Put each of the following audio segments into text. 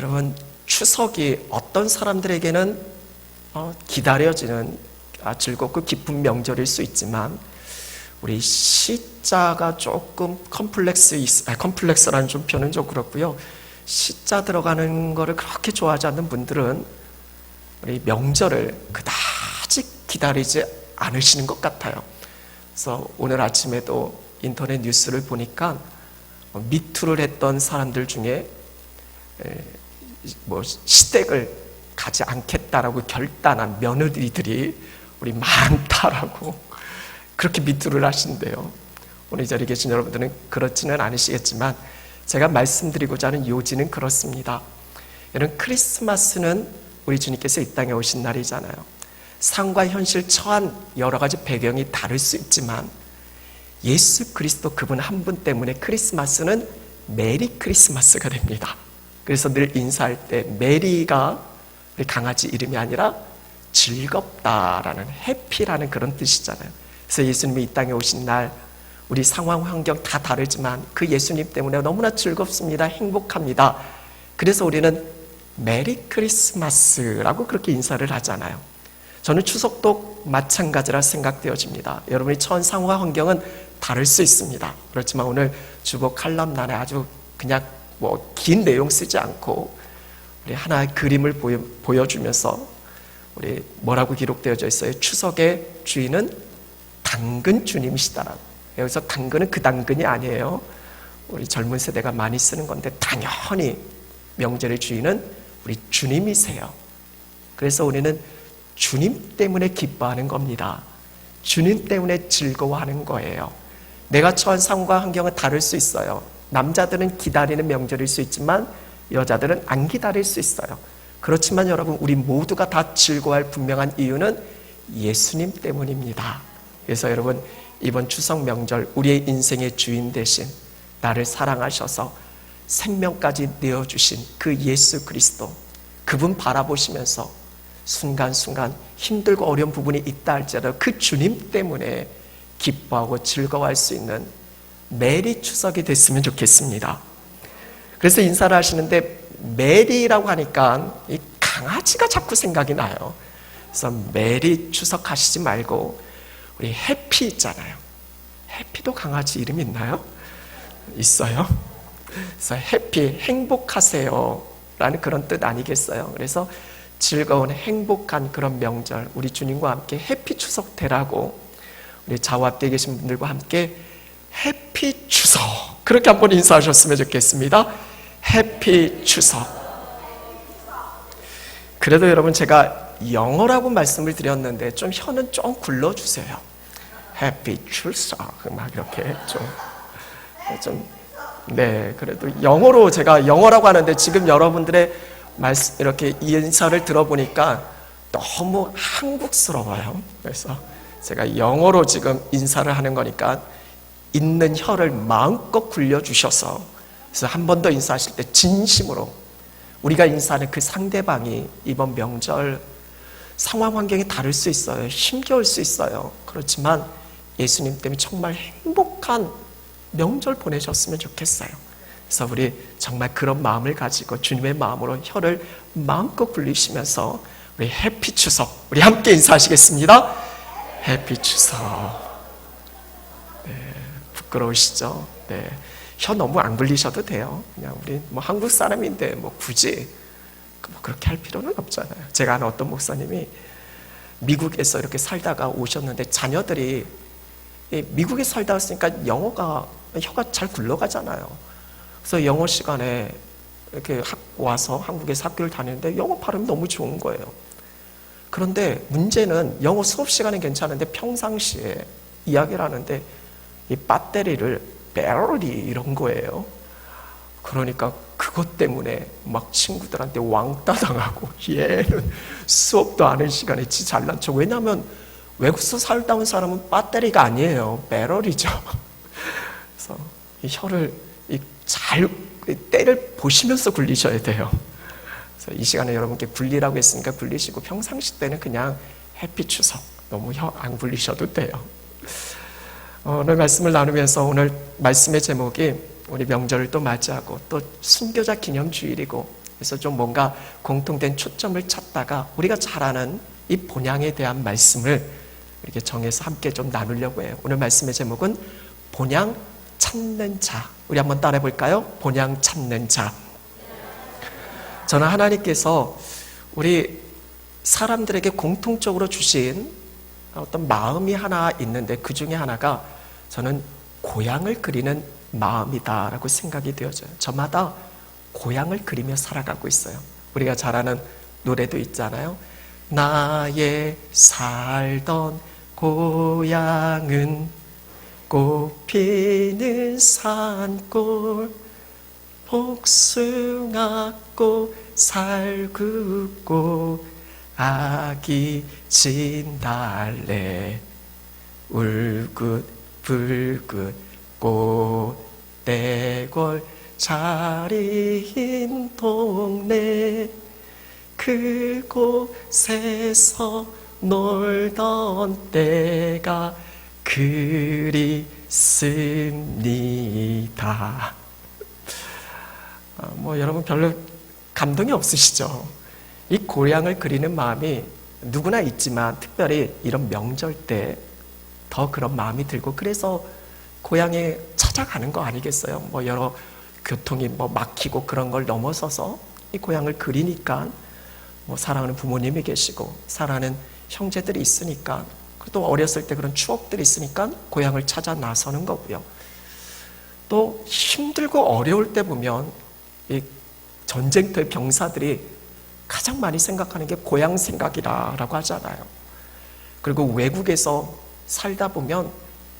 여러분, 추석이 어떤 사람들에게는 기다려지는 즐겁고 기쁜 명절일 수 있지만, 우리 시자가 조금 컴플렉스라는 좀 표현은 좀 그렇고요. 시자 들어가는 거를 그렇게 좋아하지 않는 분들은 우리 명절을 그다지 기다리지 않으시는 것 같아요. 그래서 오늘 아침에도 인터넷 뉴스를 보니까 미투를 했던 사람들 중에 시댁을 가지 않겠다라고 결단한 며느리들이 우리 많다라고 그렇게 미투를 하신대요. 오늘 이 자리에 계신 여러분들은 그렇지는 않으시겠지만 제가 말씀드리고자 하는 요지는 그렇습니다. 여러분, 크리스마스는 우리 주님께서 이 땅에 오신 날이잖아요. 상과 현실 처한 여러 가지 배경이 다를 수 있지만 예수 그리스도 그분 한 분 때문에 크리스마스는 메리 크리스마스가 됩니다. 그래서 늘 인사할 때 메리가 우리 강아지 이름이 아니라 즐겁다라는, 해피라는 그런 뜻이잖아요. 그래서 예수님이 이 땅에 오신 날 우리 상황 환경 다 다르지만 그 예수님 때문에 너무나 즐겁습니다. 행복합니다. 그래서 우리는 메리 크리스마스라고 그렇게 인사를 하잖아요. 저는 추석도 마찬가지라 생각되어집니다. 여러분이 처한 상황 환경은 다를 수 있습니다. 그렇지만 오늘 주보 칼럼란에 아주 그냥 긴 내용 쓰지 않고 우리 하나의 그림을 보여주면서 우리 뭐라고 기록되어져 있어요? 추석의 주인은 당근 주님이시다라고. 여기서 당근은 그 당근이 아니에요. 우리 젊은 세대가 많이 쓰는 건데 당연히 명절의 주인은 우리 주님이세요. 그래서 우리는 주님 때문에 기뻐하는 겁니다. 주님 때문에 즐거워하는 거예요. 내가 처한 상황과 환경은 다를 수 있어요. 남자들은 기다리는 명절일 수 있지만 여자들은 안 기다릴 수 있어요. 그렇지만 여러분, 우리 모두가 다 즐거워할 분명한 이유는 예수님 때문입니다. 그래서 여러분, 이번 추석 명절 우리의 인생의 주인 되신, 나를 사랑하셔서 생명까지 내어주신 그 예수 그리스도, 그분 바라보시면서 순간순간 힘들고 어려운 부분이 있다 할지라도 그 주님 때문에 기뻐하고 즐거워할 수 있는 메리 추석이 됐으면 좋겠습니다. 그래서 인사를 하시는데 메리라고 하니까 이 강아지가 자꾸 생각이 나요. 그래서 메리 추석 하시지 말고 우리 해피 있잖아요. 해피도 강아지 이름 있나요? 있어요. 그래서 해피, 행복하세요 라는 그런 뜻 아니겠어요? 그래서 즐거운 행복한 그런 명절, 우리 주님과 함께 해피 추석 되라고 우리 좌우 앞에 계신 분들과 함께 해피 추석, 그렇게 한번 인사하셨으면 좋겠습니다. 해피 추석. 그래도 여러분, 제가 영어라고 말씀을 드렸는데 좀 혀는 좀 굴러주세요. 해피 추석 막 이렇게 네, 그래도 영어로, 제가 영어라고 하는데 지금 여러분들의 말씀, 이렇게 인사를 들어보니까 너무 한국스러워요. 그래서 제가 영어로 지금 인사를 하는 거니까 있는 혀를 마음껏 굴려주셔서, 그래서 한 번 더 인사하실 때 진심으로 우리가 인사하는 그 상대방이 이번 명절 상황 환경이 다를 수 있어요. 힘겨울 수 있어요. 그렇지만 예수님 때문에 정말 행복한 명절 보내셨으면 좋겠어요. 그래서 우리 정말 그런 마음을 가지고 주님의 마음으로 혀를 마음껏 굴리시면서 우리 해피 추석, 우리 함께 인사하시겠습니다. 해피 추석. 네, 부끄러우시죠? 네, 혀 너무 안 굴리셔도 돼요. 그냥 우리 한국 사람인데 굳이 그렇게 할 필요는 없잖아요. 제가 아는 어떤 목사님이 미국에서 이렇게 살다가 오셨는데 자녀들이 미국에 살다 왔으니까 혀가 잘 굴러가잖아요. 그래서 영어 시간에 이렇게 와서 한국에서 학교를 다니는데 영어 발음이 너무 좋은 거예요. 그런데 문제는 영어 수업 시간은 괜찮은데 평상시에 이야기를 하는데 이 배터리를 배터리 이런 거예요. 그러니까 그것 때문에 막 친구들한테 왕따 당하고, 얘는 수업도 안 하는 시간에 지 잘난 척. 왜냐하면 외국에서 살다 온 사람은 배터리가 아니에요. 배터리죠. 그래서 이 혀를 잘 때를 보시면서 굴리셔야 돼요. 그래서 이 시간에 여러분께 굴리라고 했으니까 굴리시고, 평상시 때는 그냥 해피 추석, 너무 혀 안 굴리셔도 돼요. 오늘 말씀을 나누면서 오늘 말씀의 제목이 우리 명절을 또 맞이하고 또 순교자 기념주일이고 그래서 좀 뭔가 공통된 초점을 찾다가 우리가 잘 아는 이 본향에 대한 말씀을 이렇게 정해서 함께 좀 나누려고 해요. 오늘 말씀의 제목은 본향 찾는 자. 우리 한번 따라해 볼까요? 본향 찾는 자. 저는 하나님께서 우리 사람들에게 공통적으로 주신 어떤 마음이 하나 있는데 그 중에 하나가 저는 고향을 그리는 마음이다라고 생각이 되어져요. 저마다 고향을 그리며 살아가고 있어요. 우리가 잘 아는 노래도 있잖아요. 나의 살던 고향은 꽃피는 산골 복숭아꽃 살구꽃 아기 진달래 울긋불긋 꽃대골 자리인 동네 그곳에서 놀던 때가 그립습니다. 여러분 별로 감동이 없으시죠? 이 고향을 그리는 마음이 누구나 있지만 특별히 이런 명절 때 더 그런 마음이 들고 그래서 고향에 찾아가는 거 아니겠어요? 여러 교통이 막히고 그런 걸 넘어서서 이 고향을 그리니까 사랑하는 부모님이 계시고 사랑하는 형제들이 있으니까 또 어렸을 때 그런 추억들이 있으니까 고향을 찾아 나서는 거고요. 또 힘들고 어려울 때 보면 이 전쟁터의 병사들이 가장 많이 생각하는 게 고향 생각이라고 하잖아요. 그리고 외국에서 살다 보면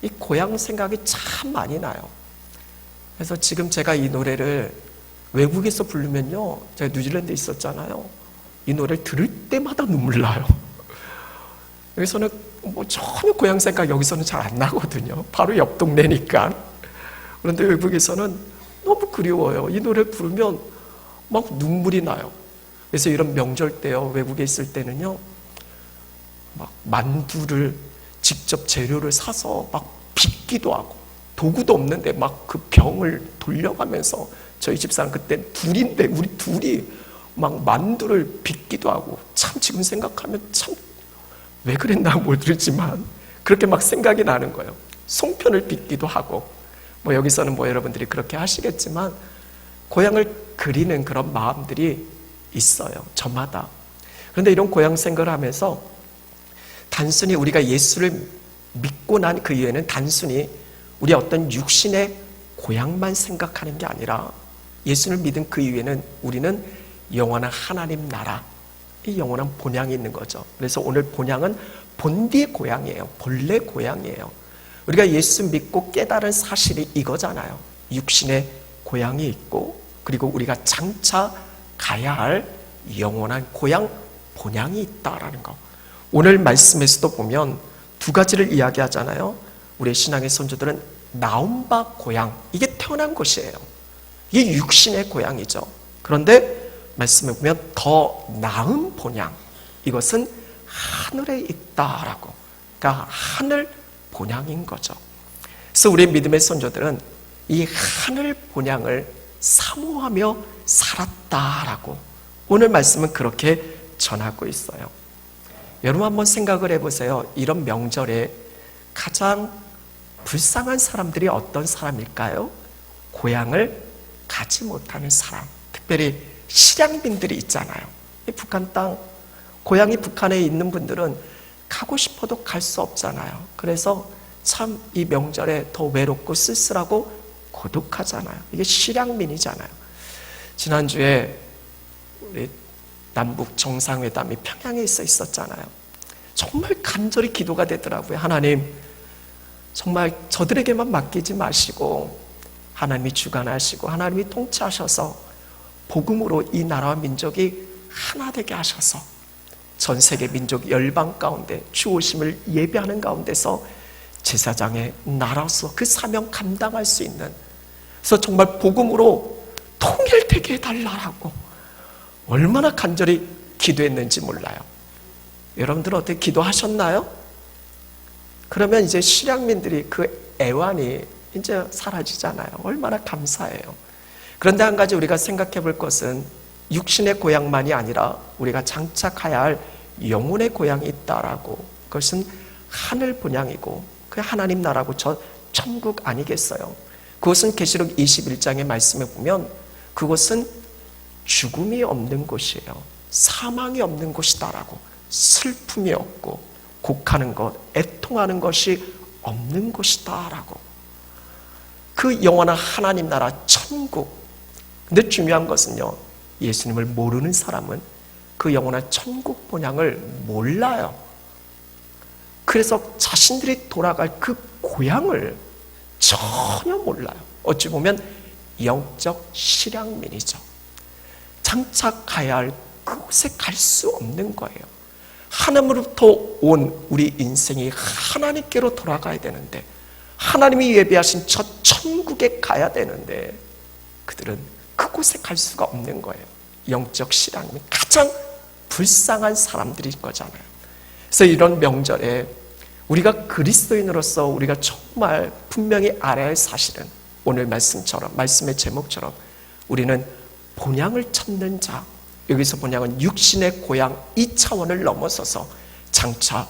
이 고향 생각이 참 많이 나요. 그래서 지금 제가 이 노래를 외국에서 부르면요, 제가 뉴질랜드에 있었잖아요. 이 노래를 들을 때마다 눈물 나요. 여기서는 전혀 고향 생각 여기서는 잘 안 나거든요. 바로 옆 동네니까. 그런데 외국에서는 너무 그리워요. 이 노래를 부르면 막 눈물이 나요. 그래서 이런 명절 때요, 외국에 있을 때는요, 막 만두를 직접 재료를 사서 막 빚기도 하고 도구도 없는데 막 그 병을 돌려가면서 저희 집사람 그때 둘인데 우리 둘이 막 만두를 빚기도 하고 참 지금 생각하면 참 왜 그랬나 모르지만 그렇게 막 생각이 나는 거예요. 송편을 빚기도 하고 여기서는 여러분들이 그렇게 하시겠지만 고향을 그리는 그런 마음들이 있어요. 저마다. 그런데 이런 고향 생각을 하면서 단순히 우리가 예수를 믿고 난 그 이후에는 단순히 우리 어떤 육신의 고향만 생각하는 게 아니라 예수를 믿은 그 이후에는 우리는 영원한 하나님 나라, 이 영원한 본향이 있는 거죠. 그래서 오늘 본향은 본디의 고향이에요. 본래 고향이에요. 우리가 예수 믿고 깨달은 사실이 이거잖아요. 육신의 고향이 있고 그리고 우리가 장차 가야 할 영원한 고향 본향이 있다라는 거. 오늘 말씀에서도 보면 두 가지를 이야기하잖아요. 우리 신앙의 선조들은 나온 바 고향, 이게 태어난 곳이에요. 이게 육신의 고향이죠. 그런데 말씀에 보면 더 나은 본향, 이것은 하늘에 있다라고. 그러니까 하늘 본향인 거죠. 그래서 우리 믿음의 선조들은 이 하늘 본향을 사모하며 살았다라고 오늘 말씀은 그렇게 전하고 있어요. 여러분 한번 생각을 해보세요. 이런 명절에 가장 불쌍한 사람들이 어떤 사람일까요? 고향을 가지 못하는 사람, 특별히 실향민들이 있잖아요. 이 북한 땅, 고향이 북한에 있는 분들은 가고 싶어도 갈 수 없잖아요. 그래서 참 이 명절에 더 외롭고 쓸쓸하고 고독하잖아요. 이게 실향민이잖아요. 지난주에 우리 남북 정상회담이 평양에 있었잖아요. 정말 간절히 기도가 되더라고요. 하나님, 정말 저들에게만 맡기지 마시고 하나님이 주관하시고 하나님이 통치하셔서 복음으로 이 나라와 민족이 하나 되게 하셔서 전 세계 민족 열방 가운데 주 오심을 예배하는 가운데서 제사장의 나라로서 그 사명 감당할 수 있는, 그래서 정말 복음으로 통일되게 해달라고 얼마나 간절히 기도했는지 몰라요. 여러분들 어떻게 기도하셨나요? 그러면 이제 실향민들이 그 애환이 이제 사라지잖아요. 얼마나 감사해요. 그런데 한 가지 우리가 생각해 볼 것은 육신의 고향만이 아니라 우리가 장착해야 할 영혼의 고향이 있다라고. 그것은 하늘 본향이고 그 하나님 나라고 저 천국 아니겠어요? 그것은 계시록 21장의 말씀에 보면 그것은 죽음이 없는 곳이에요. 사망이 없는 곳이다라고. 슬픔이 없고 곡하는 것, 애통하는 것이 없는 곳이다라고. 그 영원한 하나님 나라 천국. 근데 중요한 것은요, 예수님을 모르는 사람은 그 영원한 천국 본향을 몰라요. 그래서 자신들이 돌아갈 그 고향을 전혀 몰라요. 어찌 보면 영적 실향민이죠. 장착해야 할 그곳에 갈 수 없는 거예요. 하나님으로부터 온 우리 인생이 하나님께로 돌아가야 되는데, 하나님이 예비하신 저 천국에 가야 되는데 그들은 그곳에 갈 수가 없는 거예요. 영적 실향민, 가장 불쌍한 사람들인 거잖아요. 그래서 이런 명절에 우리가 그리스도인으로서 우리가 정말 분명히 알아야 할 사실은 오늘 말씀처럼, 말씀의 제목처럼 우리는 본향을 찾는 자, 여기서 본향은 육신의 고향 이 차원을 넘어서서 장차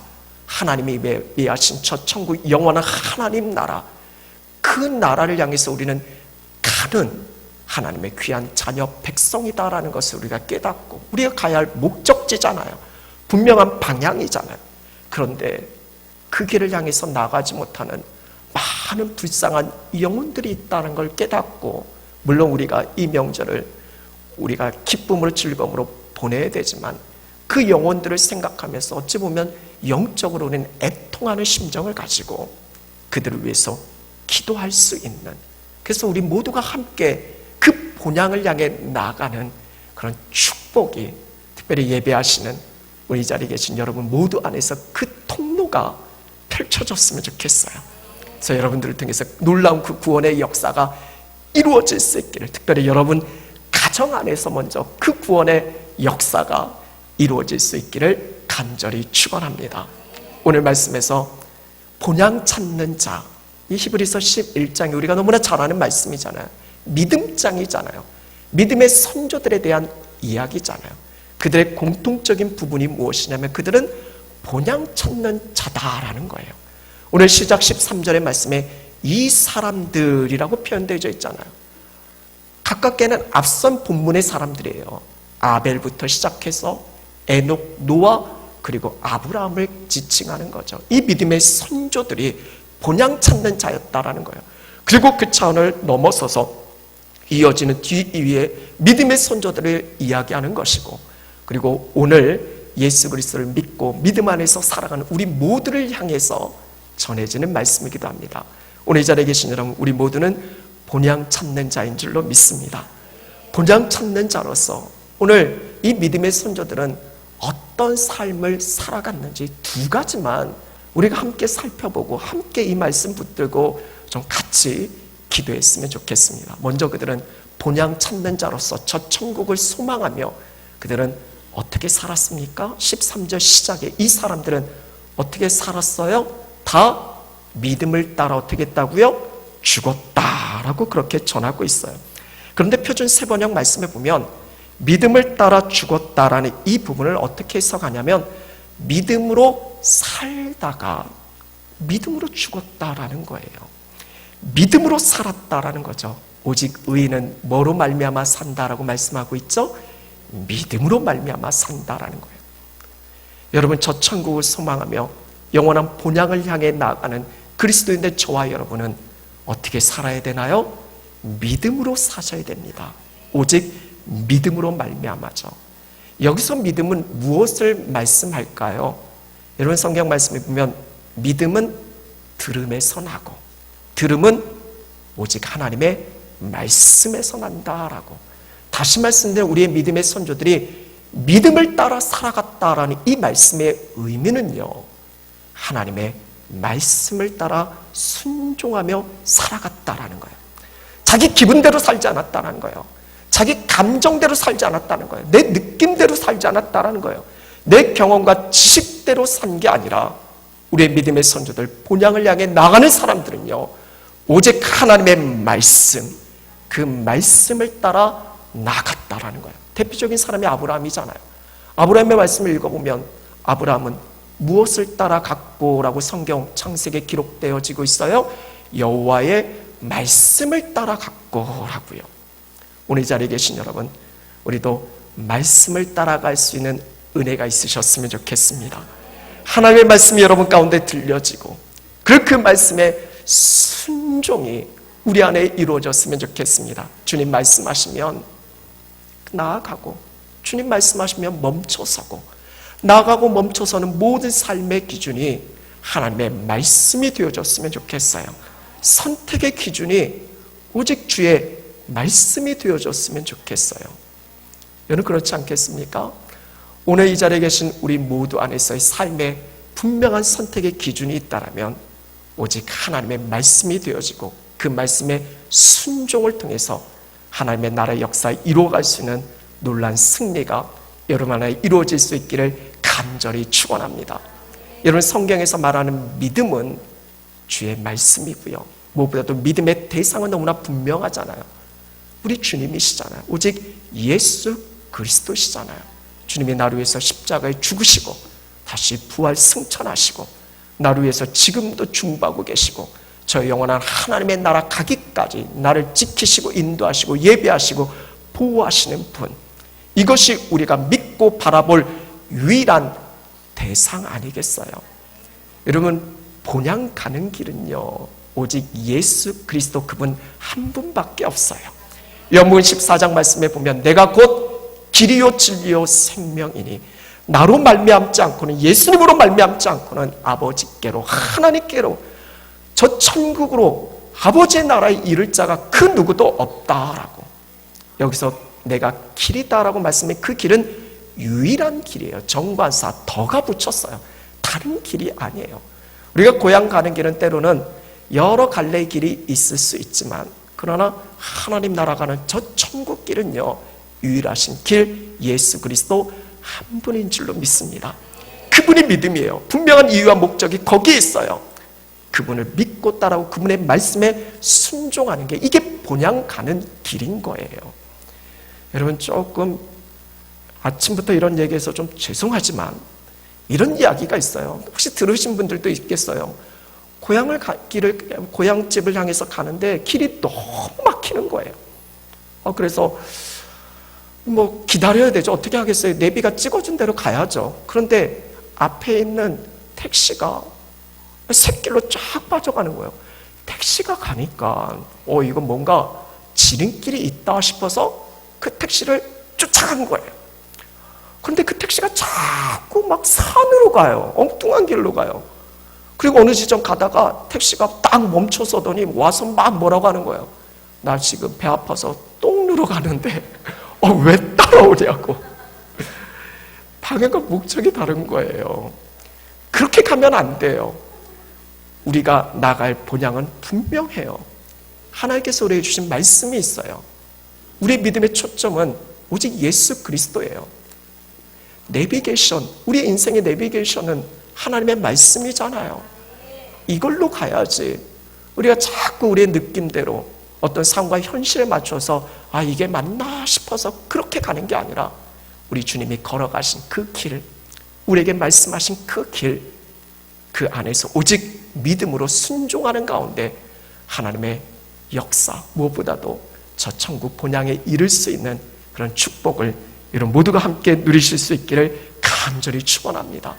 하나님이 예비하신 저 천국 영원한 하나님 나라, 그 나라를 향해서 우리는 가는 하나님의 귀한 자녀 백성이다라는 것을 우리가 깨닫고, 우리가 가야 할 목적지잖아요. 분명한 방향이잖아요. 그런데 그 길을 향해서 나가지 못하는 많은 불쌍한 영혼들이 있다는 걸 깨닫고, 물론 우리가 이 명절을 우리가 기쁨으로 즐거움으로 보내야 되지만 그 영혼들을 생각하면서 어찌 보면 영적으로 우리는 애통하는 심정을 가지고 그들을 위해서 기도할 수 있는, 그래서 우리 모두가 함께 그 본향을 향해 나가는 그런 축복이 특별히 예배하시는 우리 자리에 계신 여러분 모두 안에서 그 통로가 펼쳐졌으면 좋겠어요. 그래서 여러분들을 통해서 놀라운 그 구원의 역사가 이루어질 수 있기를, 특별히 여러분 가정 안에서 먼저 그 구원의 역사가 이루어질 수 있기를 간절히 축원합니다. 오늘 말씀에서 본향 찾는 자, 이 히브리서 11장이 우리가 너무나 잘 아는 말씀이잖아요. 믿음장이잖아요. 믿음의 선조들에 대한 이야기잖아요. 그들의 공통적인 부분이 무엇이냐면 그들은 본향 찾는 자다라는 거예요. 오늘 시작 13절의 말씀에 이 사람들이라고 표현되어 있잖아요. 가깝게는 앞선 본문의 사람들이에요. 아벨부터 시작해서 에녹, 노아, 그리고 아브라함을 지칭하는 거죠. 이 믿음의 선조들이 본향 찾는 자였다라는 거예요. 그리고 그 차원을 넘어서서 이어지는 뒤위에 믿음의 선조들을 이야기하는 것이고, 그리고 오늘 예수 그리스도를 믿고 믿음 안에서 살아가는 우리 모두를 향해서 전해지는 말씀이기도 합니다. 오늘 이 자리에 계신 여러분, 우리 모두는 본향 찾는 자인 줄로 믿습니다. 본향 찾는 자로서 오늘 이 믿음의 선조들은 어떤 삶을 살아갔는지 두 가지만 우리가 함께 살펴보고 함께 이 말씀 붙들고 좀 같이 기도했으면 좋겠습니다. 먼저 그들은 본향 찾는 자로서 저 천국을 소망하며 그들은 어떻게 살았습니까? 13절 시작에 이 사람들은 어떻게 살았어요? 다 믿음을 따라 어떻게 했다고요? 죽었다라고 그렇게 전하고 있어요. 그런데 표준 세번역 말씀에 보면 믿음을 따라 죽었다라는 이 부분을 어떻게 해석하냐면 믿음으로 살다가 믿음으로 죽었다라는 거예요. 믿음으로 살았다라는 거죠. 오직 의인은 뭐로 말미암아 산다라고 말씀하고 있죠? 믿음으로 말미암아 산다라는 거예요. 여러분, 저 천국을 소망하며 영원한 본향을 향해 나아가는 그리스도인들 저와 여러분은 어떻게 살아야 되나요? 믿음으로 사셔야 됩니다. 오직 믿음으로 말미암아죠. 여기서 믿음은 무엇을 말씀할까요? 여러분, 성경 말씀에 보면 믿음은 들음에서 나고 들음은 오직 하나님의 말씀에서 난다라고. 다시 말씀드리면 우리의 믿음의 선조들이 믿음을 따라 살아갔다라는 이 말씀의 의미는요, 하나님의 말씀을 따라 순종하며 살아갔다라는 거예요. 자기 기분대로 살지 않았다는 거예요. 자기 감정대로 살지 않았다는 거예요. 내 느낌대로 살지 않았다는 거예요. 내 경험과 지식대로 산 게 아니라 우리의 믿음의 선조들, 본향을 향해 나가는 사람들은요, 오직 하나님의 말씀, 그 말씀을 따라 나갔다라는 거예요. 대표적인 사람이 아브라함이잖아요. 아브라함의 말씀을 읽어보면 아브라함은 무엇을 따라갔고 라고 성경 창세기에 기록되어지고 있어요? 여호와의 말씀을 따라갔고 라고요. 오늘 이 자리에 계신 여러분, 우리도 말씀을 따라갈 수 있는 은혜가 있으셨으면 좋겠습니다. 하나님의 말씀이 여러분 가운데 들려지고 그 말씀의 순종이 우리 안에 이루어졌으면 좋겠습니다. 주님 말씀하시면 나아가고, 주님 말씀하시면 멈춰서고, 나아가고 멈춰서는 모든 삶의 기준이 하나님의 말씀이 되어졌으면 좋겠어요. 선택의 기준이 오직 주의 말씀이 되어졌으면 좋겠어요. 여러분 그렇지 않겠습니까? 오늘 이 자리에 계신 우리 모두 안에서의 삶의 분명한 선택의 기준이 있다면 오직 하나님의 말씀이 되어지고 그 말씀의 순종을 통해서 하나님의 나라의 역사에 이루어갈 수 있는 놀라운 승리가 여러분 안에 이루어질 수 있기를 간절히 축원합니다. 여러분 성경에서 말하는 믿음은 주의 말씀이고요. 무엇보다도 믿음의 대상은 너무나 분명하잖아요. 우리 주님이시잖아요. 오직 예수 그리스도시잖아요. 주님이 나를 위해서 십자가에 죽으시고 다시 부활 승천하시고 나를 위해서 지금도 중보하고 계시고 저 영원한 하나님의 나라 가기까지 나를 지키시고 인도하시고 예배하시고 보호하시는 분, 이것이 우리가 믿고 바라볼 유일한 대상 아니겠어요? 여러분 본향 가는 길은요 오직 예수 그리스도 그분 한 분밖에 없어요. 요한복음 14장 말씀에 보면 내가 곧 길이요 진리요 생명이니 나로 말미암지 않고는, 예수님으로 말미암지 않고는 아버지께로, 하나님께로, 저 천국으로 아버지의 나라에 이를 자가 그 누구도 없다라고. 여기서 내가 길이다라고 말씀해 그 길은 유일한 길이에요. 정관사 더가 붙였어요. 다른 길이 아니에요. 우리가 고향 가는 길은 때로는 여러 갈래의 길이 있을 수 있지만 그러나 하나님 나라 가는 저 천국 길은요 유일하신 길 예수 그리스도 한 분인 줄로 믿습니다. 그분이 믿음이에요. 분명한 이유와 목적이 거기에 있어요. 그분을 믿고 따라오고 그분의 말씀에 순종하는 게 이게 본향 가는 길인 거예요. 여러분 조금 아침부터 이런 얘기해서 좀 죄송하지만 이런 이야기가 있어요. 혹시 들으신 분들도 있겠어요. 고향집을 향해서 가는데 길이 너무 막히는 거예요. 그래서 뭐 기다려야 되죠. 어떻게 하겠어요? 내비가 찍어준 대로 가야죠. 그런데 앞에 있는 택시가 샛길로 쫙 빠져가는 거예요. 택시가 가니까 이거 뭔가 지름길이 있다 싶어서 그 택시를 쫓아간 거예요. 그런데 그 택시가 자꾸 막 산으로 가요. 엉뚱한 길로 가요. 그리고 어느 지점 가다가 택시가 딱 멈춰서더니 와서 막 뭐라고 하는 거예요. 나 지금 배 아파서 똥 누러 가는데 왜 따라오냐고. 방향과 목적이 다른 거예요. 그렇게 가면 안 돼요. 우리가 나갈 본향은 분명해요. 하나님께서 우리에게 주신 말씀이 있어요. 우리의 믿음의 초점은 오직 예수 그리스도예요. 내비게이션, 우리의 인생의 내비게이션은 하나님의 말씀이잖아요. 이걸로 가야지 우리가 자꾸 우리의 느낌대로 어떤 상황과 현실에 맞춰서 이게 맞나 싶어서 그렇게 가는 게 아니라 우리 주님이 걸어가신 그 길, 우리에게 말씀하신 그 길, 그 안에서 오직 믿음으로 순종하는 가운데 하나님의 역사, 무엇보다도 저 천국 본향에 이를 수 있는 그런 축복을 여러분 모두가 함께 누리실 수 있기를 간절히 축원합니다.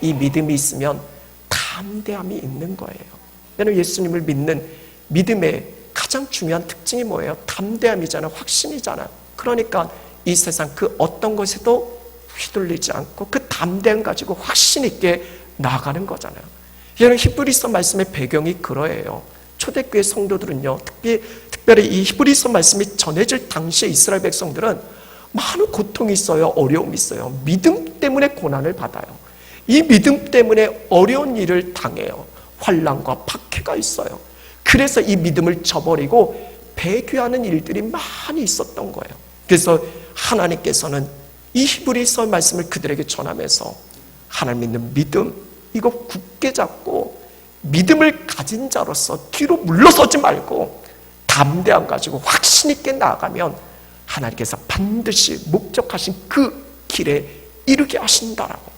이 믿음이 있으면 담대함이 있는 거예요. 여러분 예수님을 믿는 믿음의 가장 중요한 특징이 뭐예요? 담대함이잖아요. 확신이잖아요. 그러니까 이 세상 그 어떤 것에도 휘둘리지 않고 그 담대함 가지고 확신 있게 나아가는 거잖아요. 여러분 히브리서 말씀의 배경이 그러해요. 초대교회 성도들은요, 특별히 이 히브리서 말씀이 전해질 당시에 이스라엘 백성들은 많은 고통이 있어요. 어려움이 있어요. 믿음 때문에 고난을 받아요. 이 믿음 때문에 어려운 일을 당해요. 환난과 박해가 있어요. 그래서 이 믿음을 저버리고 배교하는 일들이 많이 있었던 거예요. 그래서 하나님께서는 이 히브리서 말씀을 그들에게 전하면서 하나님 믿는 믿음, 이거 굳게 잡고 믿음을 가진 자로서 뒤로 물러서지 말고 담대함 가지고 확신 있게 나아가면 하나님께서 반드시 목적하신 그 길에 이르게 하신다라고.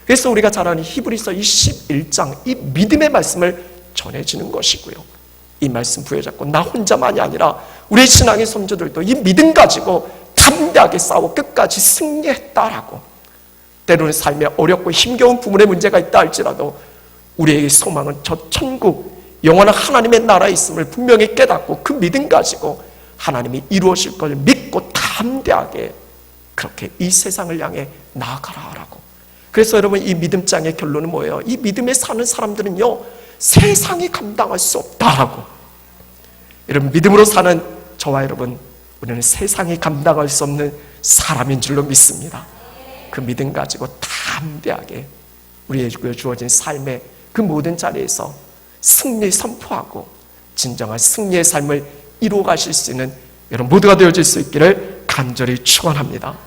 그래서 우리가 잘 아는 히브리서 11장 이 믿음의 말씀을 전해지는 것이고요. 이 말씀 부여잡고 나 혼자만이 아니라 우리 신앙의 선조들도 이 믿음 가지고 담대하게 싸워 끝까지 승리했다라고. 때로는 삶에 어렵고 힘겨운 부분에 문제가 있다 할지라도 우리의 소망은 저 천국 영원한 하나님의 나라에 있음을 분명히 깨닫고 그 믿음 가지고 하나님이 이루어질 걸 믿고 담대하게 그렇게 이 세상을 향해 나아가라라고. 그래서 여러분 이 믿음장의 결론은 뭐예요? 이 믿음에 사는 사람들은요 세상이 감당할 수 없다라고. 여러분 믿음으로 사는 저와 여러분, 우리는 세상이 감당할 수 없는 사람인 줄로 믿습니다. 그 믿음 가지고 담대하게 우리에게 주어진 삶의 그 모든 자리에서 승리 선포하고 진정한 승리의 삶을 이루어 가실 수 있는 여러분 모두가 되어질 수 있기를 간절히 축원합니다.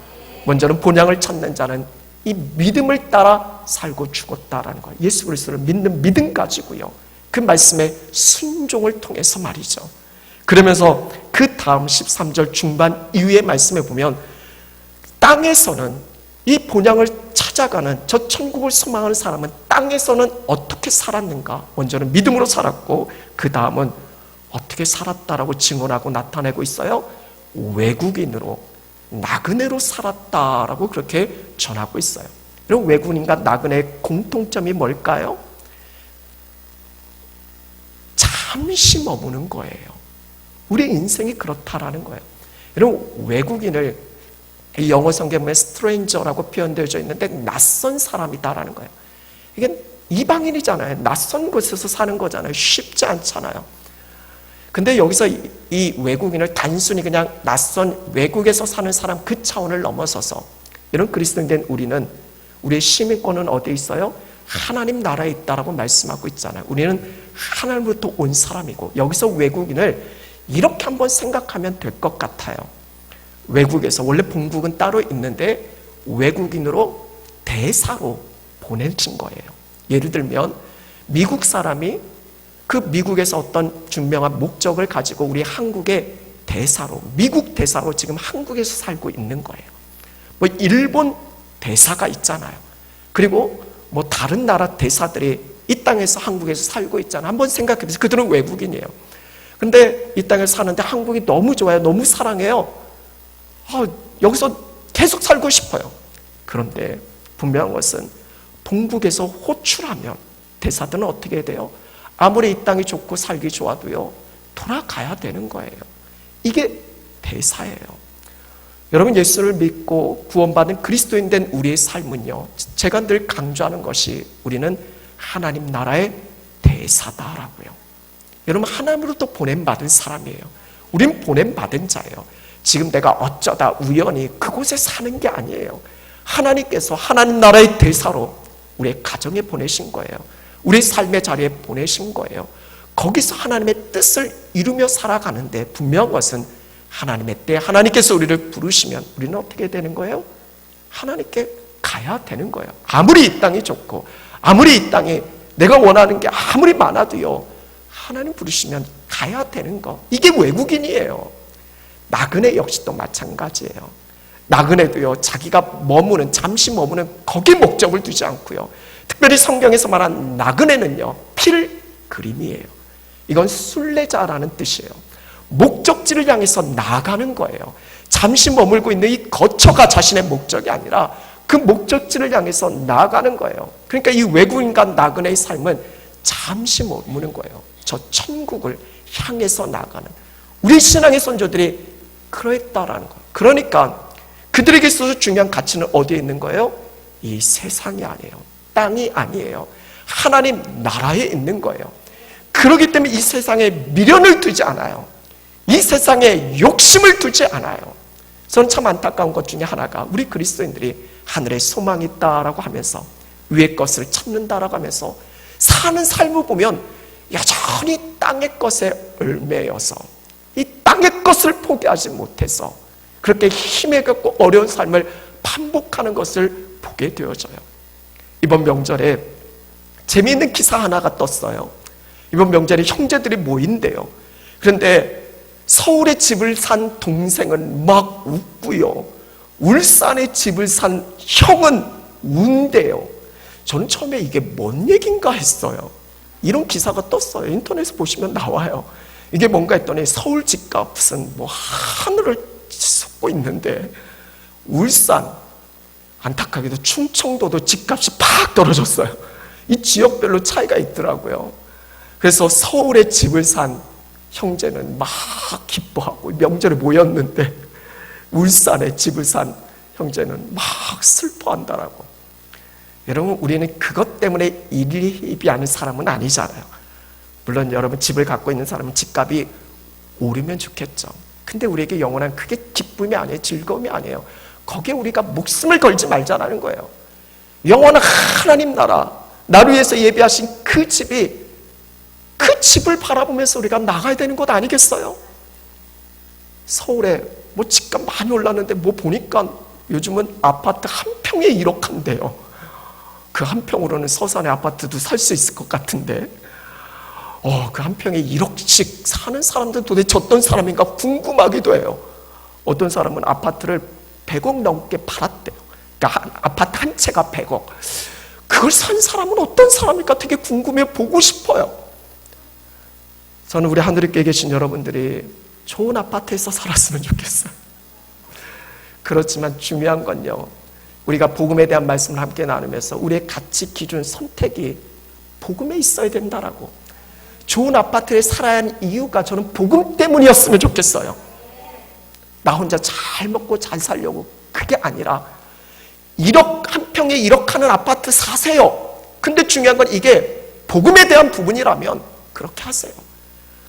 먼저는 본향을 찾는 자는 이 믿음을 따라 살고 죽었다라는 거예요. 예수 그리스도를 믿는 믿음 가지고요. 그 말씀의 순종을 통해서 말이죠. 그러면서 그 다음 13절 중반 이후의 말씀에 보면 땅에서는 이 본향을 찾아가는 저 천국을 소망하는 사람은 땅에서는 어떻게 살았는가? 먼저는 믿음으로 살았고 그 다음은 어떻게 살았다라고 증언하고 나타내고 있어요. 외국인으로 나그네로 살았다라고 그렇게 전하고 있어요. 그럼 외국인과 나그네의 공통점이 뭘까요? 잠시 머무는 거예요. 우리 인생이 그렇다라는 거예요. 여러분 외국인을 이 영어 성경에 보면 스트레인저라고 표현되어져 있는데 낯선 사람이다라는 거예요. 이게 이방인이잖아요. 낯선 곳에서 사는 거잖아요. 쉽지 않잖아요. 근데 여기서 이 외국인을 단순히 그냥 낯선 외국에서 사는 사람 그 차원을 넘어서서 이런 그리스도인 된 우리는 우리의 시민권은 어디에 있어요? 하나님 나라에 있다라고 말씀하고 있잖아요. 우리는 하나님으로부터 온 사람이고 여기서 외국인을 이렇게 한번 생각하면 될 것 같아요. 외국에서 원래 본국은 따로 있는데 외국인으로 대사로 보내진 거예요. 예를 들면 미국 사람이 그 미국에서 어떤 분명한 목적을 가지고 우리 한국의 대사로 미국 대사로 지금 한국에서 살고 있는 거예요. 뭐 일본 대사가 있잖아요. 그리고 뭐 다른 나라 대사들이 이 땅에서 한국에서 살고 있잖아요. 한번 생각해 보세요. 그들은 외국인이에요. 근데 이 땅에 사는데 한국이 너무 좋아요. 너무 사랑해요. 여기서 계속 살고 싶어요. 그런데 분명한 것은 동북에서 호출하면 대사들은 어떻게 돼요? 아무리 이 땅이 좋고 살기 좋아도요 돌아가야 되는 거예요. 이게 대사예요. 여러분 예수를 믿고 구원받은 그리스도인 된 우리의 삶은요 제가 늘 강조하는 것이 우리는 하나님 나라의 대사다라고요. 여러분 하나님으로부터 보냄받은 사람이에요. 우린 보냄받은 자예요. 지금 내가 어쩌다 우연히 그곳에 사는 게 아니에요. 하나님께서 하나님 나라의 대사로 우리의 가정에 보내신 거예요. 우리 삶의 자리에 보내신 거예요. 거기서 하나님의 뜻을 이루며 살아가는데 분명한 것은 하나님의 때 하나님께서 우리를 부르시면 우리는 어떻게 되는 거예요? 하나님께 가야 되는 거예요. 아무리 이 땅이 좋고 아무리 이 땅에 내가 원하는 게 아무리 많아도요 하나님 부르시면 가야 되는 거. 이게 외국인이에요. 나그네 역시 또 마찬가지예요. 나그네도요 자기가 머무는 잠시 머무는 거기에 목적을 두지 않고요. 특별히 성경에서 말한 나그네는요 필그림이에요. 이건 순례자라는 뜻이에요. 목적지를 향해서 나아가는 거예요. 잠시 머물고 있는 이 거처가 자신의 목적이 아니라 그 목적지를 향해서 나아가는 거예요. 그러니까 이 외국인과 나그네의 삶은 잠시 머무는 거예요. 저 천국을 향해서 나아가는 우리 신앙의 선조들이 그랬다라는 거예요. 그러니까 그들에게 있어서 중요한 가치는 어디에 있는 거예요? 이 세상이 아니에요. 땅이 아니에요. 하나님 나라에 있는 거예요. 그렇기 때문에 이 세상에 미련을 두지 않아요. 이 세상에 욕심을 두지 않아요. 저는 참 안타까운 것 중에 하나가 우리 그리스도인들이 하늘에 소망이 있다라고 하면서 위의 것을 찾는다라고 하면서 사는 삶을 보면 여전히 땅의 것에 얽매여서 이 땅의 것을 포기하지 못해서 그렇게 힘에 갖고 어려운 삶을 반복하는 것을 보게 되어져요. 이번 명절에 재미있는 기사 하나가 떴어요. 이번 명절에 형제들이 모인대요. 그런데 서울에 집을 산 동생은 막 웃고요. 울산에 집을 산 형은 운대요. 저는 처음에 이게 뭔 얘기인가 했어요. 이런 기사가 떴어요. 인터넷에 보시면 나와요. 이게 뭔가 했더니 서울 집값은 뭐 하늘을 솟고 있는데 울산, 안타깝게도 충청도도 집값이 팍 떨어졌어요. 이 지역별로 차이가 있더라고요. 그래서 서울에 집을 산 형제는 막 기뻐하고 명절에 모였는데 울산에 집을 산 형제는 막 슬퍼한다라고. 여러분, 우리는 그것 때문에 일희비하는 사람은 아니잖아요. 물론 여러분, 집을 갖고 있는 사람은 집값이 오르면 좋겠죠. 근데 우리에게 영원한 그게 기쁨이 아니에요. 즐거움이 아니에요. 거기에 우리가 목숨을 걸지 말자라는 거예요. 영원한 하나님 나라, 나를 위해서 예비하신 그 집이, 그 집을 바라보면서 우리가 나가야 되는 것 아니겠어요? 서울에 뭐 집값 많이 올랐는데 뭐 보니까 요즘은 아파트 한 평에 1억 한대요. 그 한 평으로는 서산의 아파트도 살 수 있을 것 같은데, 그 한 평에 1억씩 사는 사람들은 도대체 어떤 사람인가 궁금하기도 해요. 어떤 사람은 아파트를 100억 넘게 팔았대요. 그러니까 아파트 한 채가 100억. 그걸 산 사람은 어떤 사람일까 되게 궁금해 보고 싶어요. 저는 우리 하늘에 계신 여러분들이 좋은 아파트에서 살았으면 좋겠어요. 그렇지만 중요한 건요, 우리가 복음에 대한 말씀을 함께 나누면서 우리의 가치, 기준, 선택이 복음에 있어야 된다라고. 좋은 아파트에 살아야 하는 이유가 저는 복음 때문이었으면 좋겠어요. 나 혼자 잘 먹고 잘 살려고. 그게 아니라 1억, 한 평에 1억 하는 아파트 사세요. 근데 중요한 건 이게 복음에 대한 부분이라면 그렇게 하세요.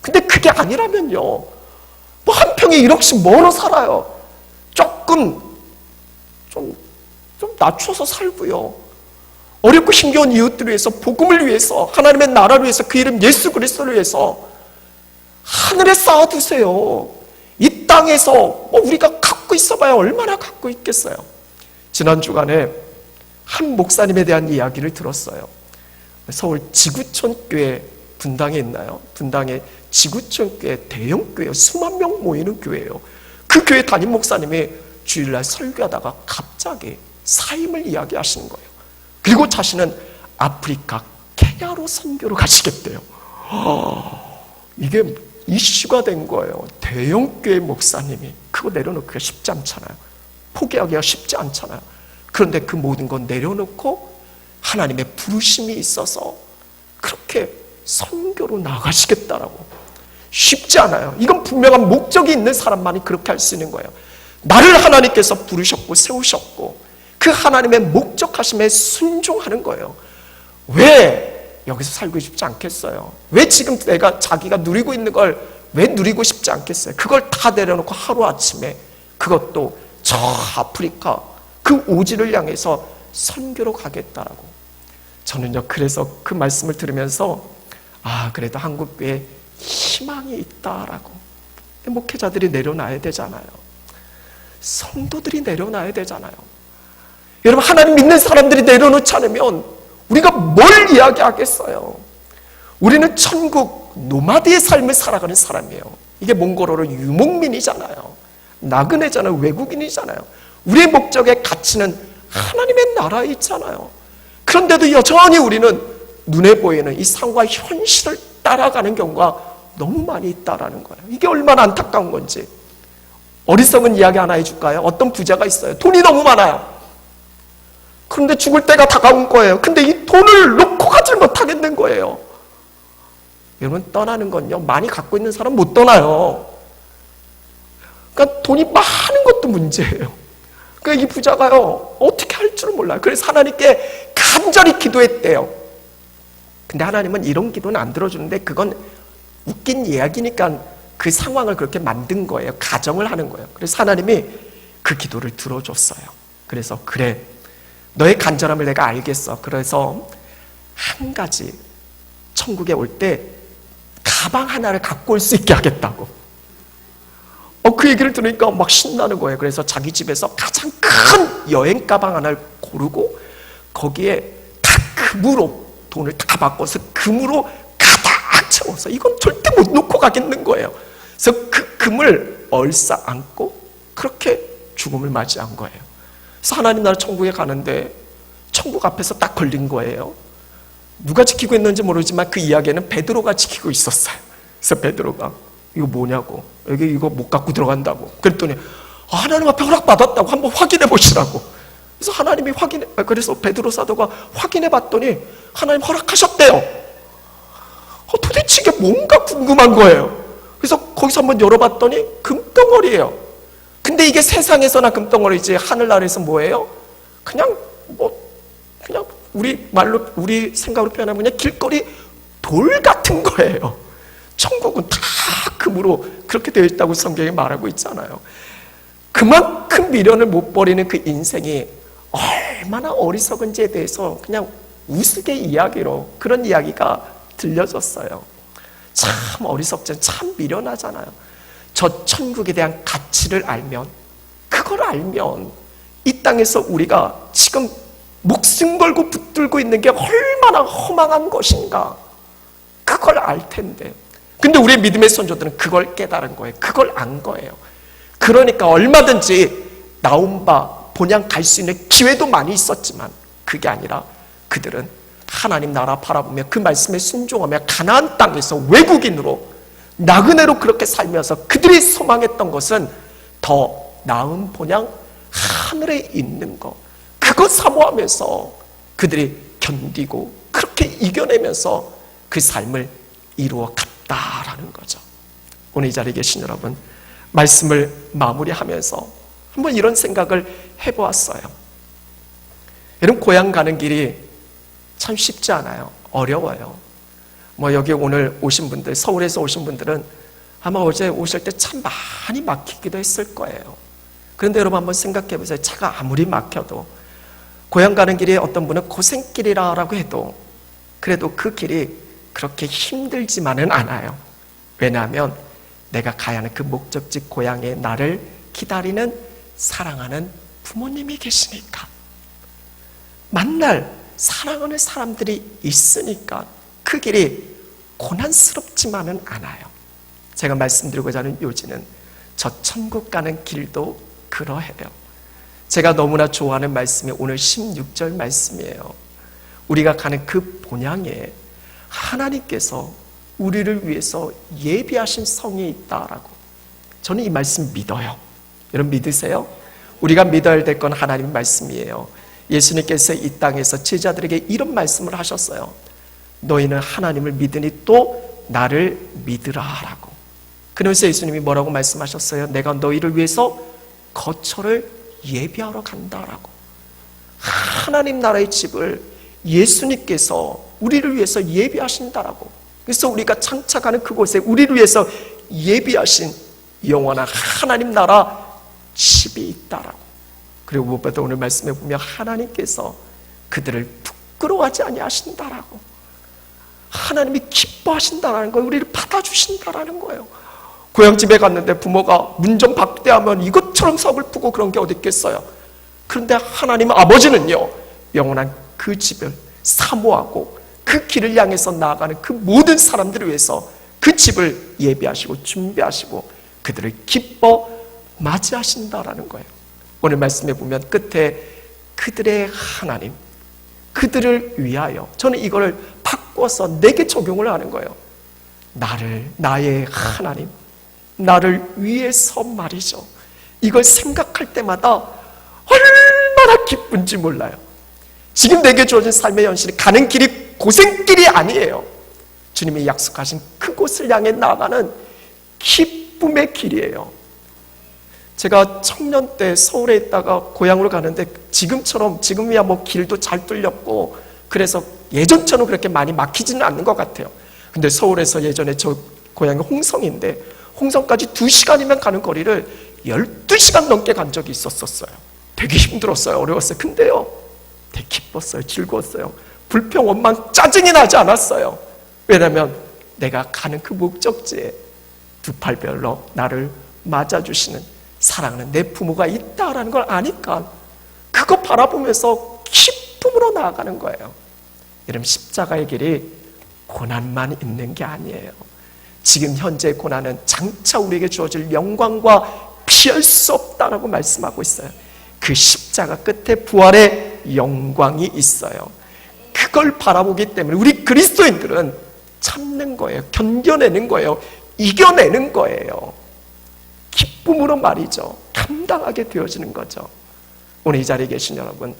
근데 그게 아니라면요, 뭐 한 평에 1억씩 뭐로 살아요? 조금 좀 낮춰서 살고요. 어렵고 힘겨운 이웃들을 위해서, 복음을 위해서, 하나님의 나라를 위해서, 그 이름 예수 그리스도를 위해서 하늘에 쌓아두세요. 이 땅에서 뭐 우리가 갖고 있어봐야 얼마나 갖고 있겠어요. 지난 주간에 한 목사님에 대한 이야기를 들었어요. 서울 지구촌 교회 분당에 있나요? 분당에 지구촌 교회, 대형 교회, 수만 명 모이는 교회예요. 그 교회 담임 목사님이 주일날 설교하다가 갑자기 사임을 이야기하시는 거예요. 그리고 자신은 아프리카 케냐로 선교로 가시겠대요. 이게 이슈가 된 거예요. 대형 교회 목사님이 그거 내려놓기가 쉽지 않잖아요. 포기하기가 쉽지 않잖아요. 그런데 그 모든 건 내려놓고 하나님의 부르심이 있어서 그렇게 선교로 나가시겠다라고. 쉽지 않아요. 이건 분명한 목적이 있는 사람만이 그렇게 할 수 있는 거예요. 나를 하나님께서 부르셨고 세우셨고 그 하나님의 목적하심에 순종하는 거예요. 왜 여기서 살고 싶지 않겠어요? 왜 지금 자기가 누리고 있는 걸 왜 누리고 싶지 않겠어요? 그걸 다 내려놓고 하루아침에, 그것도 저 아프리카 그 오지를 향해서 선교로 가겠다라고. 저는요, 그래서 그 말씀을 들으면서 그래도 한국교회에 희망이 있다라고. 목회자들이 내려놔야 되잖아요. 성도들이 내려놔야 되잖아요. 여러분, 하나님 믿는 사람들이 내려놓지 않으면 우리가 뭘 이야기하겠어요? 우리는 천국 노마드의 삶을 살아가는 사람이에요. 이게 몽골어로 유목민이잖아요. 나그네잖아요. 외국인이잖아요. 우리의 목적의 가치는 하나님의 나라에 있잖아요. 그런데도 여전히 우리는 눈에 보이는 이 상황과 현실을 따라가는 경우가 너무 많이 있다라는 거예요. 이게 얼마나 안타까운 건지. 어리석은 이야기 하나 해줄까요? 어떤 부자가 있어요. 돈이 너무 많아요. 그런데 죽을 때가 다가온 거예요. 근데 이 돈을 놓고 가질 못하겠는 거예요. 여러분, 떠나는 건요, 많이 갖고 있는 사람 못 떠나요. 그러니까 돈이 많은 것도 문제예요. 그러니까 이 부자가요, 어떻게 할 줄을 몰라요. 그래서 하나님께 간절히 기도했대요. 근데 하나님은 이런 기도는 안 들어주는데 그건 웃긴 이야기니까 그 상황을 그렇게 만든 거예요. 가정을 하는 거예요. 그래서 하나님이 그 기도를 들어줬어요. 그래서 그래, 너의 간절함을 내가 알겠어. 그래서 한 가지, 천국에 올 때 가방 하나를 갖고 올 수 있게 하겠다고. 그 얘기를 들으니까 막 신나는 거예요. 그래서 자기 집에서 가장 큰 여행 가방 하나를 고르고 거기에 다 금으로 돈을 다 바꿔서 금으로 가득 채워서, 이건 절대 못 놓고 가겠는 거예요. 그래서 그 금을 얼싸 안고 그렇게 죽음을 맞이한 거예요. 그래서 하나님 나라 천국에 가는데 천국 앞에서 딱 걸린 거예요. 누가 지키고 있는지 모르지만 그 이야기에는 베드로가 지키고 있었어요. 그래서 베드로가 이거 뭐냐고, 여기 이거 못 갖고 들어간다고. 그랬더니 하나님 앞에 허락받았다고 한번 확인해 보시라고. 그래서 하나님이 그래서 베드로 사도가 확인해 봤더니 하나님 허락하셨대요. 도대체 이게 뭔가 궁금한 거예요. 그래서 거기서 한번 열어봤더니 금덩어리예요. 근데 이게 세상에서나 금덩어리지 하늘나라에서 뭐예요? 그냥 우리 생각으로 표현하면 그냥 길거리 돌 같은 거예요. 천국은 다 금으로 그렇게 되어 있다고 성경이 말하고 있잖아요. 그만큼 미련을 못 버리는 그 인생이 얼마나 어리석은지에 대해서 그냥 우스개 이야기로 그런 이야기가 들려졌어요. 참 어리석잖아요. 참 미련하잖아요. 저 천국에 대한 가치를 알면, 그걸 알면 이 땅에서 우리가 지금 목숨 걸고 붙들고 있는 게 얼마나 허망한 것인가, 그걸 알 텐데. 근데 우리 믿음의 선조들은 그걸 깨달은 거예요. 그걸 안 거예요. 그러니까 얼마든지 나온 바 본향 갈 수 있는 기회도 많이 있었지만 그게 아니라 그들은 하나님 나라 바라보며 그 말씀에 순종하며 가나안 땅에서 외국인으로 나그네로 그렇게 살면서 그들이 소망했던 것은 더 나은 본향 하늘에 있는 것, 그것 사모하면서 그들이 견디고 그렇게 이겨내면서 그 삶을 이루어 갔다라는 거죠. 오늘 이 자리에 계신 여러분, 말씀을 마무리하면서 한번 이런 생각을 해보았어요. 여러분, 고향 가는 길이 참 쉽지 않아요. 어려워요. 여기 오늘 오신 분들, 서울에서 오신 분들은 아마 어제 오실 때 참 많이 막히기도 했을 거예요. 그런데 여러분 한번 생각해 보세요. 차가 아무리 막혀도, 고향 가는 길이 어떤 분은 고생길이라고 해도 그래도 그 길이 그렇게 힘들지만은 않아요. 왜냐하면 내가 가야 하는 그 목적지 고향에 나를 기다리는 사랑하는 부모님이 계시니까, 만날 사랑하는 사람들이 있으니까 그 길이 고난스럽지만은 않아요. 제가 말씀드리고자 하는 요지는 저 천국 가는 길도 그러해요. 제가 너무나 좋아하는 말씀이 오늘 16절 말씀이에요. 우리가 가는 그 본향에 하나님께서 우리를 위해서 예비하신 성이 있다라고. 저는 이 말씀 믿어요. 여러분 믿으세요? 우리가 믿어야 될 건 하나님 말씀이에요. 예수님께서 이 땅에서 제자들에게 이런 말씀을 하셨어요. 너희는 하나님을 믿으니 또 나를 믿으라라고. 그러면서 예수님이 뭐라고 말씀하셨어요? 내가 너희를 위해서 거처를 예비하러 간다라고. 하나님 나라의 집을 예수님께서 우리를 위해서 예비하신다라고. 그래서 우리가 장착하는 그곳에 우리를 위해서 예비하신 영원한 하나님 나라 집이 있다라고. 그리고 무엇보다 오늘 말씀에 보면 하나님께서 그들을 부끄러워하지 아니하신다라고. 하나님이 기뻐하신다라는 거예요. 우리를 받아주신다라는 거예요. 고향집에 갔는데 부모가 문전박대하면 이것처럼 서글프고 그런 게 어디 있겠어요. 그런데 하나님 아버지는요, 영원한 그 집을 사모하고 그 길을 향해서 나아가는 그 모든 사람들을 위해서 그 집을 예비하시고 준비하시고 그들을 기뻐 맞이하신다라는 거예요. 오늘 말씀에 보면 끝에 그들의 하나님, 그들을 위하여, 저는 이거를 바꿔서 내게 적용을 하는 거예요. 나의 하나님, 나를 위해서 말이죠. 이걸 생각할 때마다 얼마나 기쁜지 몰라요. 지금 내게 주어진 삶의 현실이 가는 길이 고생길이 아니에요. 주님이 약속하신 그곳을 향해 나아가는 기쁨의 길이에요. 제가 청년 때 서울에 있다가 고향으로 가는데 지금이야 뭐 길도 잘 뚫렸고 그래서 예전처럼 그렇게 많이 막히지는 않는 것 같아요. 근데 서울에서 예전에 저 고향이 홍성인데 홍성까지 2시간이면 가는 거리를 12시간 넘게 간 적이 있었어요. 되게 힘들었어요. 어려웠어요. 근데요, 되게 기뻤어요. 즐거웠어요. 불평, 원망, 짜증이 나지 않았어요. 왜냐하면 내가 가는 그 목적지에 두 팔별로 나를 맞아주시는 사랑하는 내 부모가 있다라는 걸 아니까 그거 바라보면서 기쁨으로 나아가는 거예요. 여러분, 십자가의 길이 고난만 있는 게 아니에요. 지금 현재 고난은 장차 우리에게 주어질 영광과 피할 수 없다라고 말씀하고 있어요. 그 십자가 끝에 부활의 영광이 있어요. 그걸 바라보기 때문에 우리 그리스도인들은 참는 거예요. 견뎌내는 거예요. 이겨내는 거예요. 기쁨으로 말이죠. 감당하게 되어지는 거죠. 오늘 이 자리에 계신 여러분,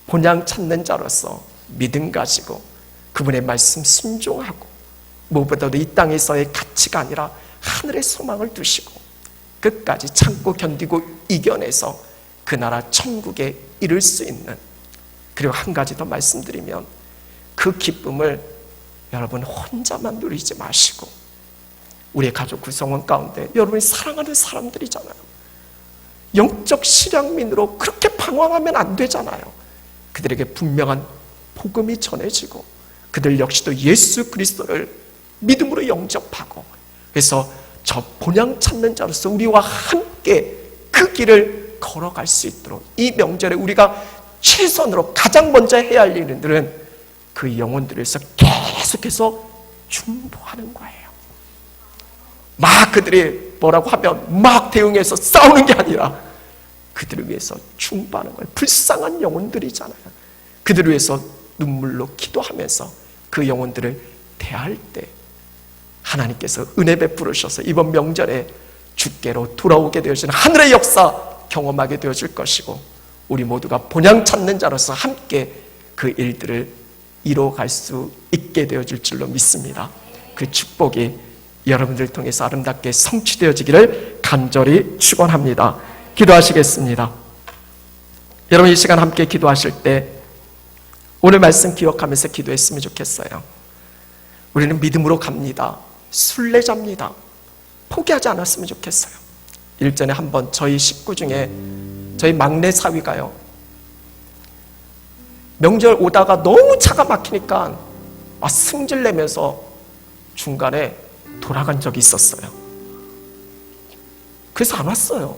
본향 찾는 자로서 믿음 가지고 그분의 말씀 순종하고 무엇보다도 이 땅에서의 가치가 아니라 하늘의 소망을 두시고 끝까지 참고 견디고 이겨내서 그 나라 천국에 이를 수 있는, 그리고 한 가지 더 말씀드리면 그 기쁨을 여러분 혼자만 누리지 마시고 우리의 가족 구성원 가운데 여러분이 사랑하는 사람들이잖아요. 영적 실향민으로 그렇게 방황하면 안 되잖아요. 그들에게 분명한 복음이 전해지고 그들 역시도 예수 그리스도를 믿음으로 영접하고, 그래서 저 본향 찾는 자로서 우리와 함께 그 길을 걸어갈 수 있도록 이 명절에 우리가 최선으로 가장 먼저 해야 할 일들은 그 영혼들을 위해서 계속해서 중보하는 거예요. 막 그들이 뭐라고 하면 막 대응해서 싸우는 게 아니라 그들을 위해서 중보하는 거예요. 불쌍한 영혼들이잖아요. 그들을 위해서 눈물로 기도하면서 그 영혼들을 대할 때 하나님께서 은혜 베풀으셔서 이번 명절에 주께로 돌아오게 되어지는 하늘의 역사 경험하게 되어질 것이고, 우리 모두가 본향 찾는 자로서 함께 그 일들을 이뤄갈 수 있게 되어질 줄로 믿습니다. 그 축복이 여러분들 통해서 아름답게 성취되어지기를 간절히 축원합니다. 기도하시겠습니다. 여러분 이 시간 함께 기도하실 때 오늘 말씀 기억하면서 기도했으면 좋겠어요. 우리는 믿음으로 갑니다. 순례자입니다. 포기하지 않았으면 좋겠어요. 일전에 한번 저희 식구 중에 저희 막내 사위가요, 명절 오다가 너무 차가 막히니까 승질내면서 중간에 돌아간 적이 있었어요. 그래서 안 왔어요.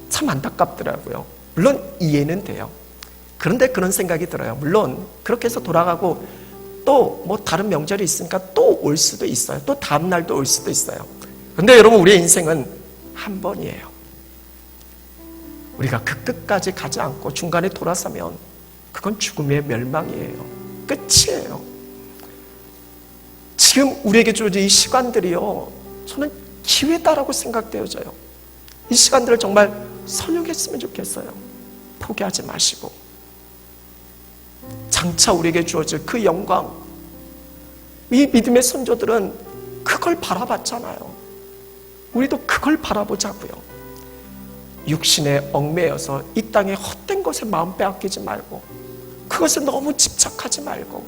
참 안타깝더라고요. 물론 이해는 돼요. 그런데 그런 생각이 들어요. 물론 그렇게 해서 돌아가고 또 뭐 다른 명절이 있으니까 또 올 수도 있어요. 또 다음 날도 올 수도 있어요. 그런데 여러분, 우리의 인생은 한 번이에요. 우리가 그 끝까지 가지 않고 중간에 돌아서면 그건 죽음의 멸망이에요. 끝이에요. 지금 우리에게 주어진 이 시간들이요, 저는 기회다라고 생각되어져요. 이 시간들을 정말 선용했으면 좋겠어요. 포기하지 마시고 장차 우리에게 주어질 그 영광, 이 믿음의 선조들은 그걸 바라봤잖아요. 우리도 그걸 바라보자고요. 육신에 얽매여서 이 땅의 헛된 것에 마음 빼앗기지 말고 그것에 너무 집착하지 말고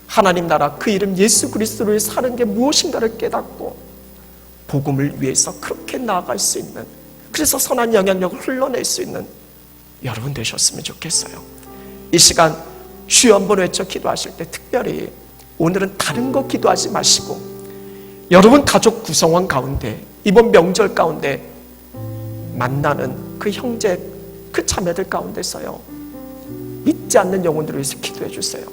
하나님 나라 그 이름 예수 그리스도를 사는 게 무엇인가를 깨닫고 복음을 위해서 그렇게 나아갈 수 있는, 그래서 선한 영향력을 흘러낼 수 있는 여러분 되셨으면 좋겠어요. 이 시간 주여 한번 외쳐 기도하실 때 특별히 오늘은 다른 거 기도하지 마시고 여러분 가족 구성원 가운데 이번 명절 가운데 만나는 그 형제 그 자매들 가운데서요, 믿지 않는 영혼들을 위해서 기도해 주세요.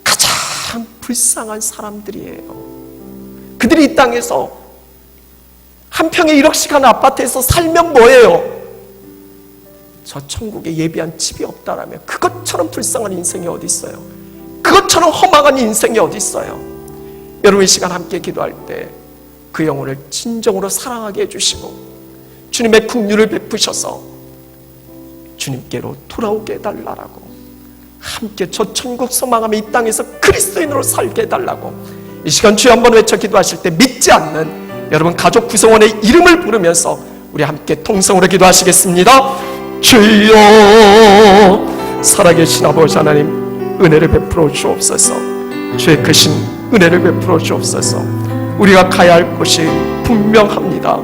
가장 불쌍한 사람들이에요. 그들이 이 땅에서 한 평에 1억씩 하는 아파트에서 살면 뭐예요? 저 천국에 예비한 집이 없다라면 그것처럼 불쌍한 인생이 어디 있어요? 그것처럼 허망한 인생이 어디 있어요? 여러분 이 시간 함께 기도할 때 그 영혼을 진정으로 사랑하게 해주시고 주님의 긍휼을 베푸셔서 주님께로 돌아오게 해달라고, 함께 저 천국 소망하며 이 땅에서 그리스도인으로 살게 해달라고 이 시간 주여 한번 외쳐 기도하실 때 믿지 않는 여러분 가족 구성원의 이름을 부르면서 우리 함께 통성으로 기도하시겠습니다. 주여, 살아계신 아버지 하나님, 은혜를 베풀어 주옵소서. 주의 크신 은혜를 베풀어 주옵소서. 우리가 가야 할 곳이 분명합니다.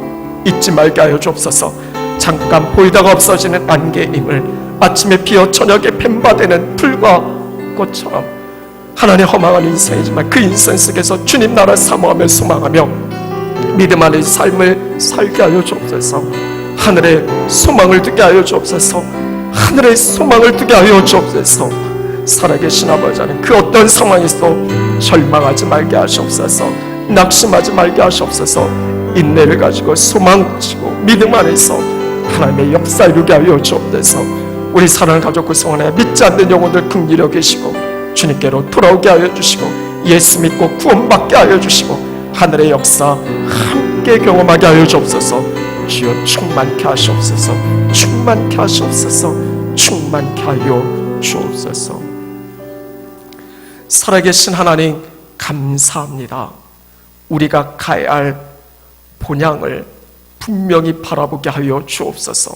잊지 말게 하여 주옵소서. 잠깐 보이다가 없어지는 안개임을 아침에 비어 저녁에 뱀바되는 풀과 꽃처럼 하나님의 허망한 인생이지만 그 인생 속에서 주님 나라 사모하며 소망하며 믿음 안의 삶을 살게 하여 주옵소서. 하늘의 소망을 두게 하여 주옵소서. 하늘의 소망을 두게 하여 주옵소서. 살아계신 아버지 하나님, 그 어떤 상황에서 절망하지 말게 하시옵소서. 낙심하지 말게 하시옵소서. 인내를 가지고 소망 가지고 믿음 안에서 하나님의 역사 이루게 하여 주옵소서. 우리 사랑하는 가족 구성 안에 믿지 않는 영혼들 긍휼히 여기시고 주님께로 돌아오게 하여 주시고 예수 믿고 구원받게 하여 주시고 하늘의 역사 함께 경험하게 하여 주옵소서. 주여 충만케 하시옵소서. 충만케 하시옵소서. 충만케 하여 주옵소서. 살아계신 하나님 감사합니다. 우리가 가야 할 본향을 분명히 바라보게 하여 주옵소서.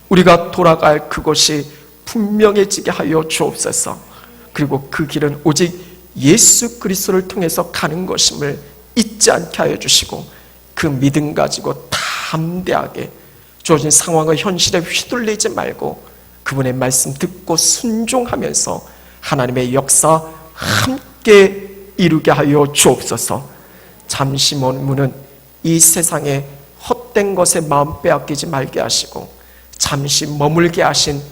우리가 돌아갈 그곳이 분명해지게 하여 주옵소서. 그리고 그 길은 오직 예수 그리스도를 통해서 가는 것임을 잊지 않게 하여 주시고 그 믿음 가지고 담대하게 주어진 상황과 현실에 휘둘리지 말고 그분의 말씀 듣고 순종하면서 하나님의 역사 함께 이루게 하여 주옵소서. 잠시 머무는 이 세상에 헛된 것에 마음 빼앗기지 말게 하시고 잠시 머물게 하신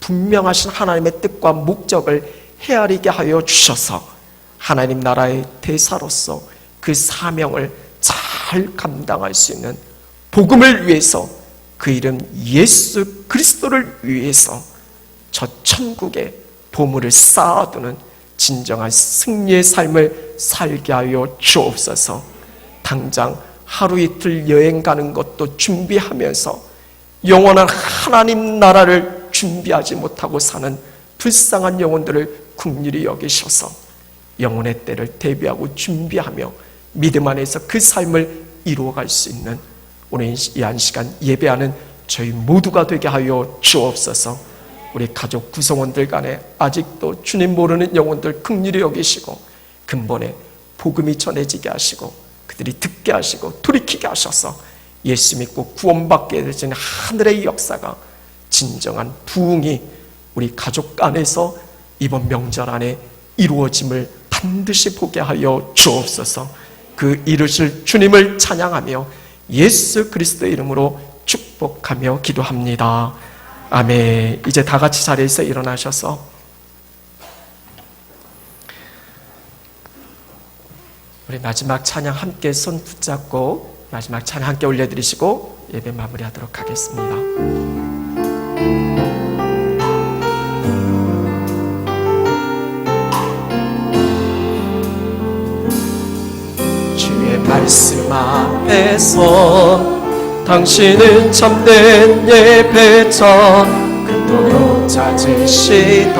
분명하신 하나님의 뜻과 목적을 헤아리게 하여 주셔서 하나님 나라의 대사로서 그 사명을 잘 감당할 수 있는 복음을 위해서 그 이름 예수 그리스도를 위해서 저 천국의 보물을 쌓아두는 진정한 승리의 삶을 살게 하여 주옵소서. 당장 하루 이틀 여행 가는 것도 준비하면서 영원한 하나님 나라를 준비하지 못하고 사는 불쌍한 영혼들을 긍휼히 여기셔서 영혼의 때를 대비하고 준비하며 믿음 안에서 그 삶을 이루어갈 수 있는 오늘 이 한 시간 예배하는 저희 모두가 되게 하여 주옵소서. 우리 가족 구성원들 간에 아직도 주님 모르는 영혼들 긍휼히 여기시고 근본에 복음이 전해지게 하시고 그들이 듣게 하시고 돌이키게 하셔서 예수 믿고 구원받게 되는 하늘의 역사가 진정한 부흥이 우리 가족 안에서 이번 명절 안에 이루어짐을 반드시 보게 하여 주옵소서. 그 이루실 주님을 찬양하며 예수 그리스도의 이름으로 축복하며 기도합니다. 아멘. 이제 다 같이 자리에서 일어나셔서 우리 마지막 찬양 함께 손 붙잡고 마지막 찬양 함께 올려드리시고 예배 마무리하도록 하겠습니다. 주의 말씀 앞에서 당신은 참된 예배자 그토록 찾으시던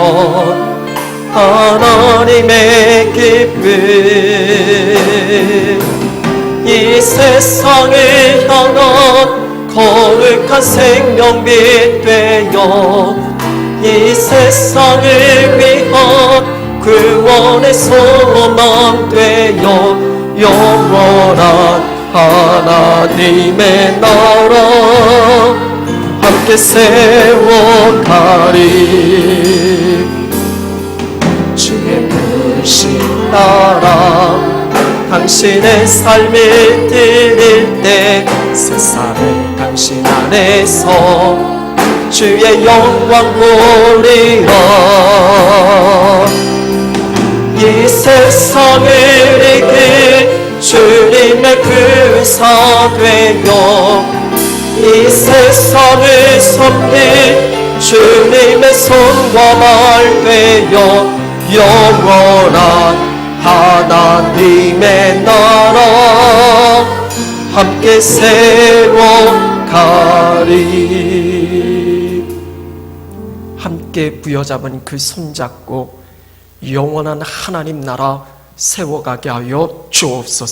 하나님의 기쁨 이 세상을 향한 거룩한 생명빛 되어 이 세상을 위한 구원의 소망 되어 영원한 하나님의 나라 함께 세워가리. 주의 부르신 나라 당신의 삶을 드릴 때 세상을 당신 안에서 주의 영광 보리라. 이 세상을 이길 주님의 구사 되어 이 세상을 섬길 주님의 손과 말 되어 영원한 하나님의 나라 함께 세워가리. 함께 부여잡은 그 손잡고 영원한 하나님 나라 세워가게 하여 주옵소서.